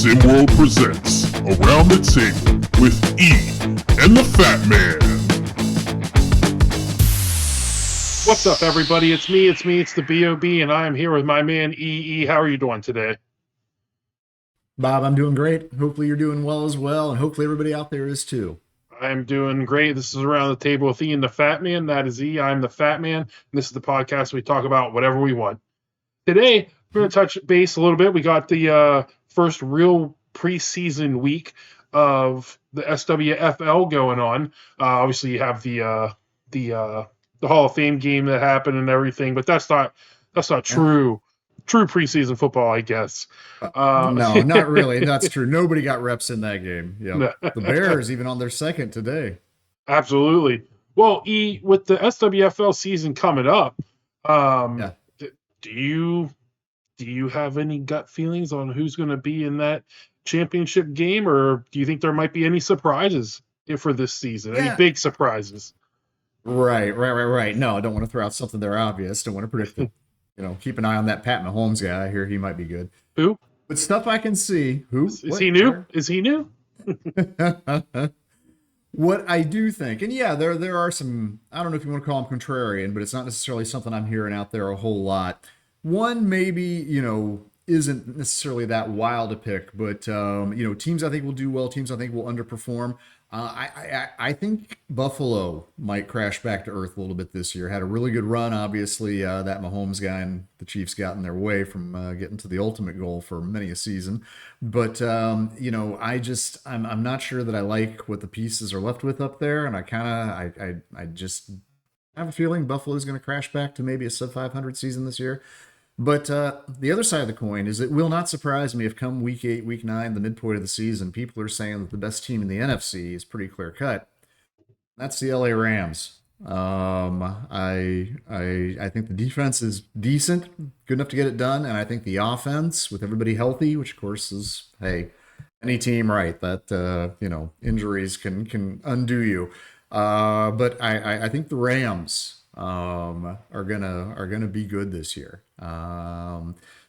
SimWorld presents Around the Table with E and the Fat Man. What's up, everybody? It's the B.O.B., and I am here with my man E. How are you doing today? Bob, I'm doing great. Hopefully you're doing well as well, and hopefully everybody out there is too. I'm doing great. This is Around the Table with E and the Fat Man. That is E. I'm the Fat Man, and this is the podcast we talk about whatever we want. Today, we're going to touch base a little bit. We got the first real preseason week of the SWFL going on. Obviously, you have the Hall of Fame game that happened and everything, but that's not true preseason football, I guess. No, not really. That's true. Nobody got reps in that game. Yeah, the Bears even on their second today. Absolutely. Well, E, with the SWFL season coming up, do you have any gut feelings on who's going to be in that championship game, or do you think there might be any surprises for this season? Any big surprises? Right. No, I don't want to throw out something they're obvious. Don't want to predict it. Keep an eye on that Pat Mahomes guy. I hear he might be good. Who? But stuff I can see. Who? Is he new? Is he new? What I do think, and yeah, there are some, I don't know if you want to call them contrarian, but it's not necessarily something I'm hearing out there a whole lot. One maybe, isn't necessarily that wild a pick, but, teams I think will do well, teams I think will underperform. I think Buffalo might crash back to earth a little bit this year. Had a really good run, obviously. That Mahomes guy and the Chiefs got in their way from getting to the ultimate goal for many a season. But I'm not sure that I like what the pieces are left with up there, and I just have a feeling Buffalo's going to crash back to maybe a sub 500 season this year. But the other side of the coin is it will not surprise me if come week 8, week 9, the midpoint of the season, people are saying that the best team in the NFC is pretty clear cut. That's the LA Rams. I think the defense is decent, good enough to get it done, and I think the offense, with everybody healthy, which of course is, hey, any team, right? That injuries can undo you. But I think the Rams are gonna be good this year.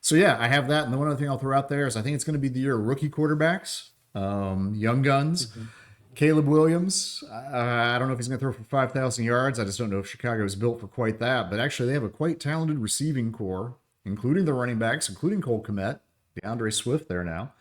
So yeah, I have that. And the one other thing I'll throw out there is I think it's going to be the year of rookie quarterbacks, young guns. Mm-hmm. Caleb Williams, I don't know if he's going to throw for 5,000 yards. I just don't know if Chicago is built for quite that. But actually, they have a quite talented receiving core, including the running backs, including Cole Kmet, DeAndre Swift there now.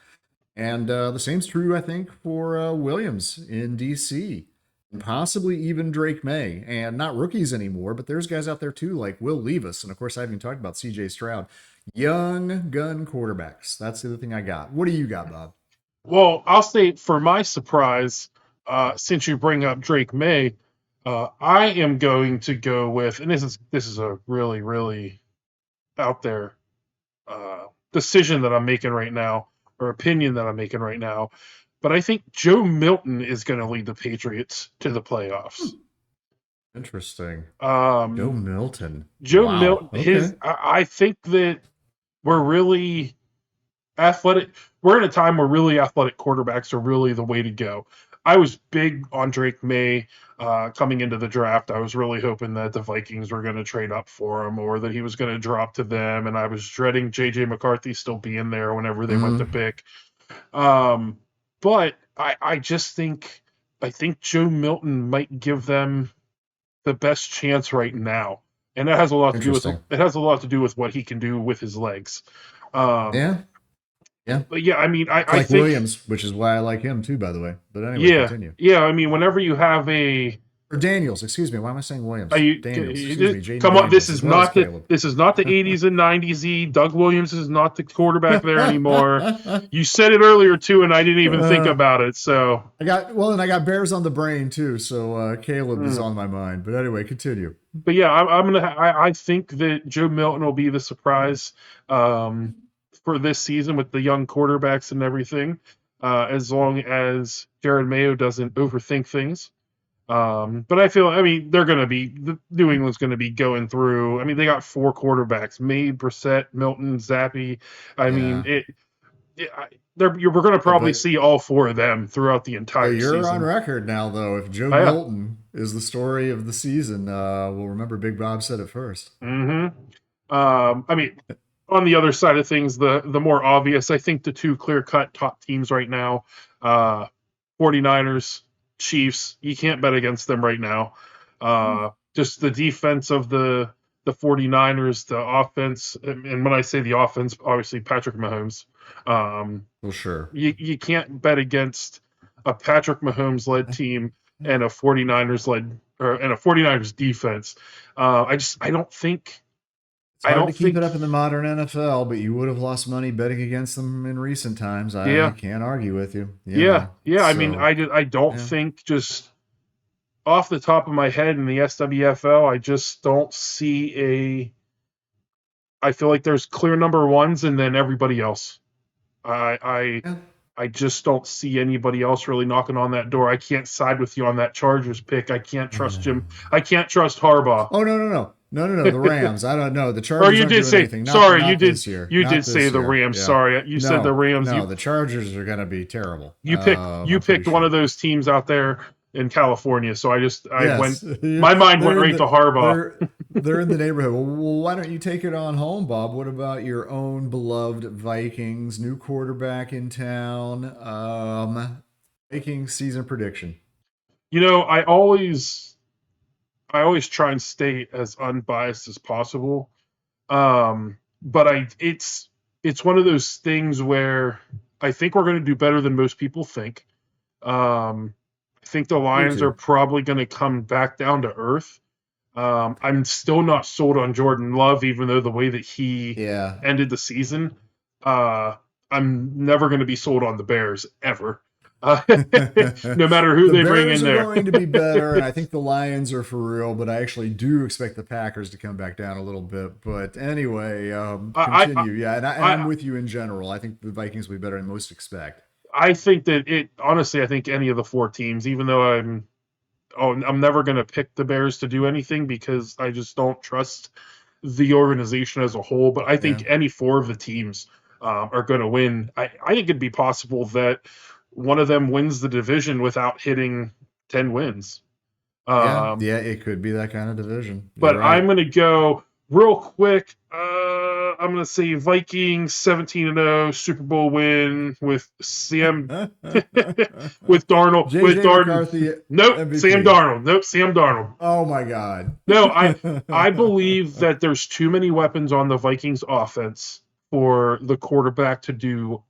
And the same's true, I think, for Williams in D.C., and possibly even Drake May, and not rookies anymore, but there's guys out there too, like Will Levis, and of course I haven't even talked about C.J. Stroud. Young gun quarterbacks. That's the other thing I got. What do you got, Bob? Well, I'll say for my surprise, since you bring up Drake May, I am going to go with, and this is a really, really out there decision that I'm making right now, or opinion that I'm making right now. But I think Joe Milton is going to lead the Patriots to the playoffs. Interesting. Joe Milton. Wow. Milton. Okay. I think that we're really athletic. We're in a time where really athletic quarterbacks are really the way to go. I was big on Drake May coming into the draft. I was really hoping that the Vikings were going to trade up for him, or that he was going to drop to them. And I was dreading J.J. McCarthy still being there whenever they went to pick. But I just think Joe Milton might give them the best chance right now, and that has a lot to do with what he can do with his legs. Yeah. But yeah, I mean, I like think Williams, which is why I like him too, by the way. But anyway, continue. Yeah. I mean, whenever you have or Daniels, excuse me. Why am I saying Williams? Daniels. Come on, this is not the 80s and 90s. Doug Williams is not the quarterback there anymore. You said it earlier too, and I didn't even think about it. So I got Bears on the brain too. So Caleb is on my mind. But anyway, continue. But yeah, I think that Joe Milton will be the surprise for this season with the young quarterbacks and everything, as long as Jared Mayo doesn't overthink things. But New England's going to be going through. I mean, they got 4 quarterbacks: May, Brissett, Milton, Zappi. We're going to probably see all 4 of them throughout the entire season. You're on record now, though. If Joe Milton is the story of the season, we'll remember Big Bob said it first. Mm-hmm. on the other side of things, the more obvious, I think the two clear-cut top teams right now, 49ers, Chiefs, you can't bet against them right now. Just the defense of the 49ers, the offense, and when I say the offense, obviously Patrick Mahomes. Well, sure. You can't bet against a Patrick Mahomes led team and a 49ers led and a 49ers defense. I don't think It's hard to keep it up in the modern NFL, but you would have lost money betting against them in recent times. I can't argue with you. Yeah. I mean, So, I don't think, just off the top of my head in the SWFL, I just don't see I feel like there's clear number ones and then everybody else. I just don't see anybody else really knocking on that door. I can't side with you on that Chargers pick. I can't trust Jim. I can't trust Harbaugh. Oh, no. The Rams. I don't know. The Chargers Or you aren't did doing say, anything. sorry, Not this year. you Not did this say the year. Rams. Yeah. Sorry, you said the Rams. No, the Chargers are going to be terrible. You picked one of those teams out there in California, so my mind went right to Harbaugh. They're in the neighborhood. Well, why don't you take it on home, Bob? What about your own beloved Vikings? New quarterback in town. Vikings season prediction. I always try and stay as unbiased as possible. But it's one of those things where I think we're going to do better than most people think. I think the Lions are probably going to come back down to earth. I'm still not sold on Jordan Love, even though the way that he ended the season. I'm never going to be sold on the Bears ever. No matter who they bring in there. The Bears are going to be better, and I think the Lions are for real, but I actually do expect the Packers to come back down a little bit. But anyway, continue. I'm with you in general. I think the Vikings will be better than most expect. I think that honestly, I think any of the four teams, even though I'm never going to pick the Bears to do anything because I just don't trust the organization as a whole. But I think any four of the teams are going to win. I think it'd be possible that one of them wins the division without hitting 10 wins. It could be that kind of division. But right. I'm going to go real quick. I'm going to say Vikings 17-0 Super Bowl win with Sam with Darnold. JJ with Darnold. McCarthy, nope, MVP. Sam Darnold. Nope, Sam Darnold. Oh my God. No, I believe that there's too many weapons on the Vikings offense for the quarterback to do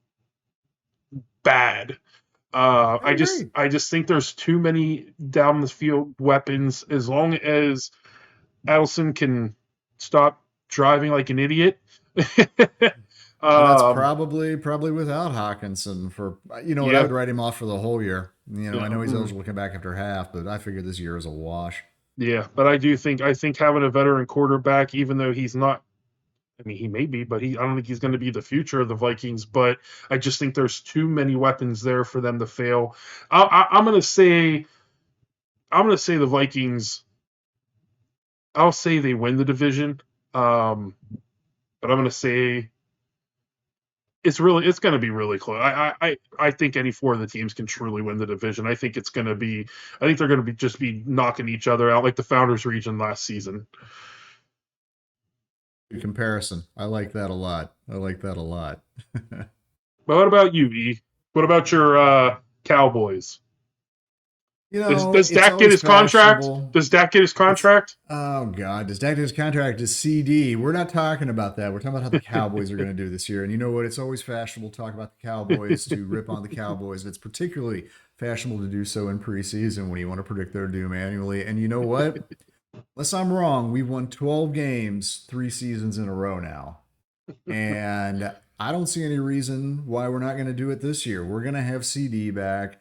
bad. I just think there's too many down the field weapons. As long as Adelson can stop driving like an idiot. That's probably without Hawkinson for I would write him off for the whole year. I know he's eligible to come back after half, but I figure this year is a wash. Yeah, but I think having a veteran quarterback, even though he's not, I mean, he may be, but I don't think he's going to be the future of the Vikings. But I just think there's too many weapons there for them to fail. I'm going to say the Vikings. I'll say they win the division. But I'm going to say it's going to be really close. I think any four of the teams can truly win the division. I think they're going to just be knocking each other out like the Founders region last season. Good comparison. I like that a lot. But what about you, E? What about your Cowboys? Does Dak get his contract? Does Dak get his contract? Oh, God. Does Dak get his contract to CD? We're not talking about that. We're talking about how the Cowboys are going to do this year. And you know what? It's always fashionable to talk about the Cowboys, to rip on the Cowboys. And it's particularly fashionable to do so in preseason when you want to predict their doom annually. And you know what? Unless I'm wrong, we've won 12 games 3 seasons in a row now. And I don't see any reason why we're not going to do it this year. We're going to have CD back.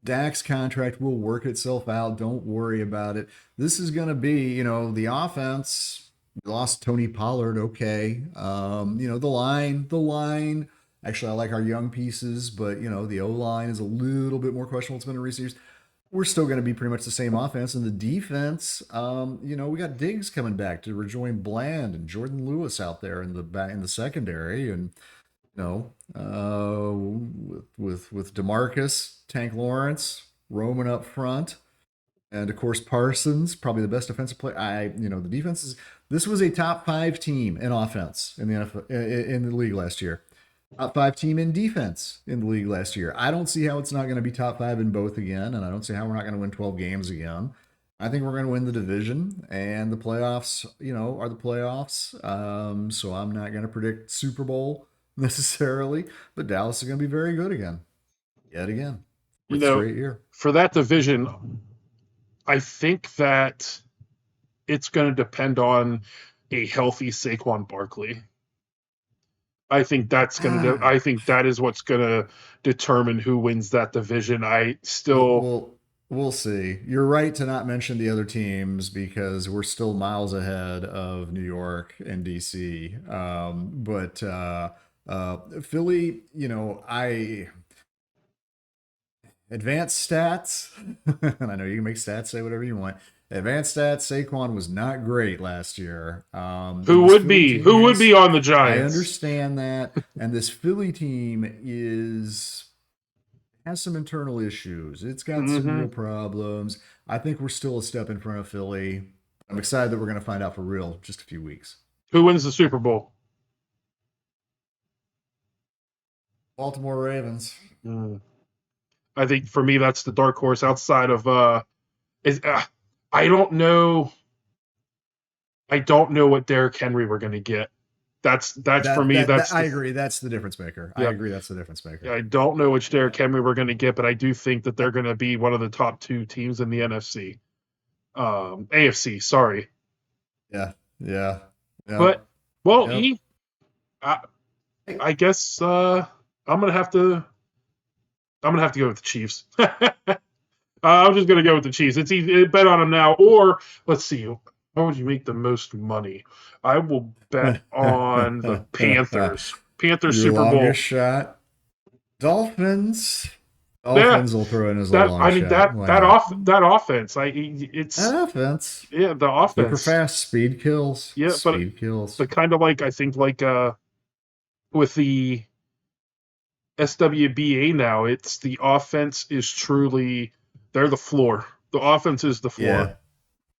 Dak's contract will work itself out. Don't worry about it. This is going to be, the offense. We lost Tony Pollard. Okay. The line. Actually, I like our young pieces, but, the O-line is a little bit more questionable. It's been in recent years. We're still going to be pretty much the same offense. And the defense, we got Diggs coming back to rejoin Bland and Jordan Lewis out there in the secondary. And, with DeMarcus, Tank Lawrence, Roman up front. And of course, Parsons, probably the best defensive player. The defense is. This was a top 5 team in offense in the NFL, in the league last year. Top 5 team in defense in the league last year. I don't see how it's not going to be top 5 in both again, and I don't see how we're not going to win 12 games again. I think we're going to win the division, and the playoffs, are the playoffs. So I'm not going to predict Super Bowl necessarily, but Dallas is going to be very good again, yet again, You fourth know, straight year. for that division, I think that it's going to depend on a healthy Saquon Barkley. I think that's going to. I think that is what's going to determine who wins that division. I still. We'll see. You're right to not mention the other teams because we're still miles ahead of New York and DC. But Philly, advanced stats, and I know you can make stats say whatever you want. Advanced stats, Saquon was not great last year. Who would be? Who would be on the Giants? I understand that. And this Philly team has some internal issues. It's got some real problems. I think we're still a step in front of Philly. I'm excited that we're going to find out for real in just a few weeks. Who wins the Super Bowl? Baltimore Ravens. I think for me, that's the dark horse outside of I don't know. I don't know what Derrick Henry we're going to get. That's for me. I agree. That's the difference maker. Yep. I agree. That's the difference maker. I don't know which Derrick Henry we're going to get, but I do think that they're going to be one of the top 2 teams in the AFC. Sorry. Yeah. But I guess I'm gonna have to go with the Chiefs. I'm just gonna go with the Chiefs. It's easy. Bet on them now, or let's see. How would you make the most money? I will bet on the Panthers. Panthers Your Super Bowl shot. Dolphins. Dolphins will throw in as a long shot. That offense. That offense. Yeah, the offense. Super fast speed kills. Yeah, speed kills. But kind of like I think with the SWBA now, it's the offense is truly they're the floor. The offense is the floor. Yeah.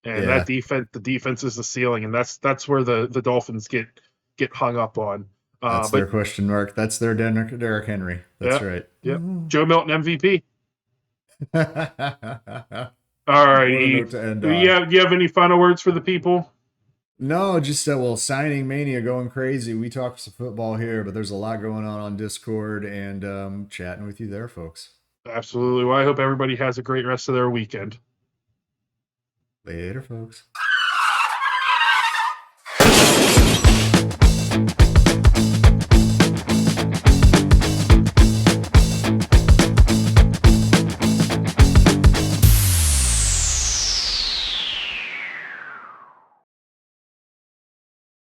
And that the defense is the ceiling, and that's where the Dolphins get hung up on. That's their question mark. That's their Derrick Henry. That's right. Yep. Joe Milton MVP. All right. Do you have any final words for the people? No, just signing mania going crazy. We talk some football here, but there's a lot going on Discord and chatting with you there, folks. Absolutely. Well, I hope everybody has a great rest of their weekend. Later, folks.